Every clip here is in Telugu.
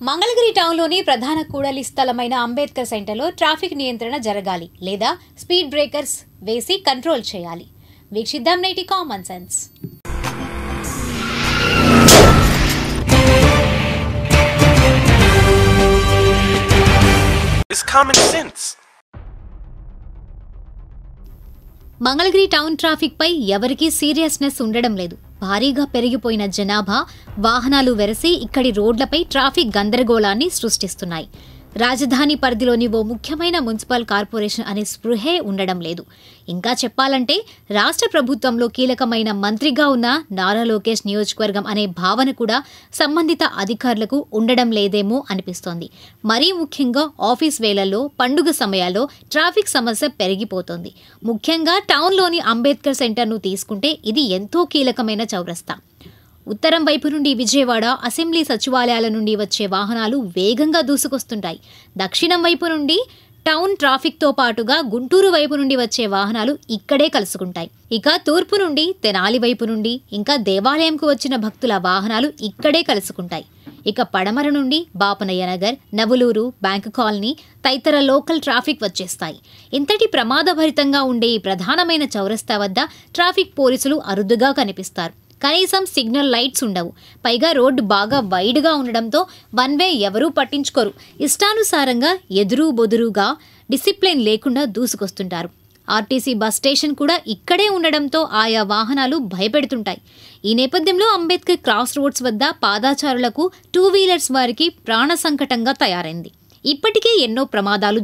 మంగళగిరి టౌన్లోని ప్రధాన కూడలి స్థలమైన అంబేద్కర్ సెంటర్లో ట్రాఫిక్ నియంత్రణ జరగాలి లేదా స్పీడ్ బ్రేకర్స్ వేసి కంట్రోల్ చేయాలి. వీక్షిద్దాం నేటి common sense. Mangalagiri town traffic పై ఎవరికీ సీరియస్నెస్ ఉండడం లేదు. భారీగా పెరిగిపోయిన జనాభా, వాహనాలు వెరసి ఇక్కడి రోడ్లపై ట్రాఫిక్ గందరగోళాన్ని సృష్టిస్తున్నాయి. రాజధాని పరిధిలోని ఓ ముఖ్యమైన మున్సిపల్ కార్పొరేషన్ అనే స్పృహే ఉండడం లేదు. ఇంకా చెప్పాలంటే రాష్ట్ర ప్రభుత్వంలో కీలకమైన మంత్రిగా ఉన్న నారా లోకేష్ నియోజకవర్గం అనే భావన కూడా సంబంధిత అధికారులకు ఉండడం లేదేమో అనిపిస్తోంది. మరీ ముఖ్యంగా ఆఫీస్ వేళల్లో, పండుగ సమయాల్లో ట్రాఫిక్ సమస్య పెరిగిపోతోంది. ముఖ్యంగా టౌన్లోని అంబేద్కర్ సెంటర్ను తీసుకుంటే ఇది ఎంతో కీలకమైన చౌరస్తా. ఉత్తరం వైపు నుండి విజయవాడ, అసెంబ్లీ సచివాలయాల నుండి వచ్చే వాహనాలు వేగంగా దూసుకొస్తుంటాయి. దక్షిణం వైపు నుండి టౌన్ ట్రాఫిక్తో పాటుగా గుంటూరు వైపు నుండి వచ్చే వాహనాలు ఇక్కడే కలుసుకుంటాయి. ఇక తూర్పు నుండి, తెనాలి వైపు నుండి, ఇంకా దేవాలయంకు వచ్చిన భక్తుల వాహనాలు ఇక్కడే కలుసుకుంటాయి. ఇక పడమర నుండి బాపనయ్య నగర్, నవులూరు, బ్యాంకు కాలనీ తదితర లోకల్ ట్రాఫిక్ వచ్చేస్తాయి. ఇంతటి ప్రమాదభరితంగా ఉండే ఈ ప్రధానమైన చౌరస్తా వద్ద ట్రాఫిక్ పోలీసులు అరుదుగా కనిపిస్తారు. కనీసం సిగ్నల్ లైట్స్ ఉండవు. పైగా రోడ్డు బాగా వైడ్గా ఉండడంతో వన్ వే ఎవరూ పట్టించుకోరు. ఇష్టానుసారంగా ఎదురు బొదురుగా డిసిప్లిన్ లేకుండా దూసుకొస్తుంటారు. ఆర్టీసీ బస్ స్టేషన్ కూడా ఇక్కడే ఉండడంతో ఆయా వాహనాలు భయపెడుతుంటాయి. ఈ నేపథ్యంలో అంబేద్కర్ క్రాస్ రోడ్స్ వద్ద పాదాచారులకు, టూ వీలర్స్ వారికి ప్రాణ సంకటంగా తయారైంది. ఇప్పటికే ఎన్నో ప్రమాదాలు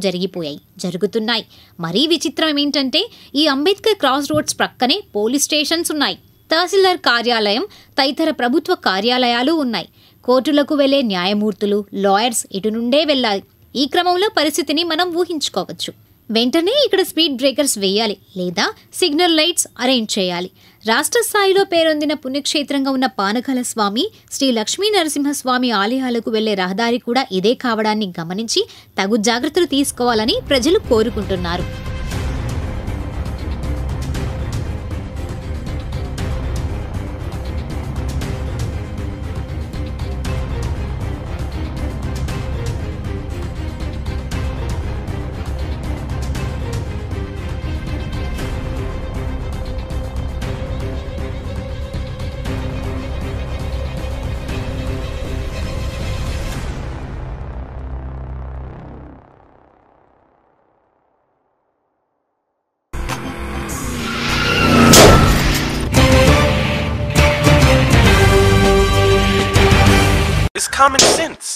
జరుగుతున్నాయి. మరీ విచిత్రం ఏంటంటే ఈ అంబేద్కర్ క్రాస్ రోడ్స్ ప్రక్కనే పోలీస్ స్టేషన్స్ ఉన్నాయి, తహసీల్దార్ కార్యాలయం తదితర ప్రభుత్వ కార్యాలయాలు ఉన్నాయి. కోర్టులకు వెళ్లే న్యాయమూర్తులు, లాయర్స్ ఇటు నుండే వెళ్లాలి. ఈ క్రమంలో పరిస్థితిని మనం ఊహించుకోవచ్చు. వెంటనే ఇక్కడ స్పీడ్ బ్రేకర్స్ వేయాలి లేదా సిగ్నల్ లైట్స్ అరేంజ్ చేయాలి. రాష్ట్ర స్థాయిలో పేరొందిన పుణ్యక్షేత్రంగా ఉన్న పానకాల స్వామి, శ్రీ లక్ష్మీ నరసింహస్వామి ఆలయాలకు వెళ్లే రహదారి కూడా ఇదే కావడాన్ని గమనించి తగు జాగ్రత్తలు తీసుకోవాలని ప్రజలు కోరుకుంటున్నారు. It's common sense.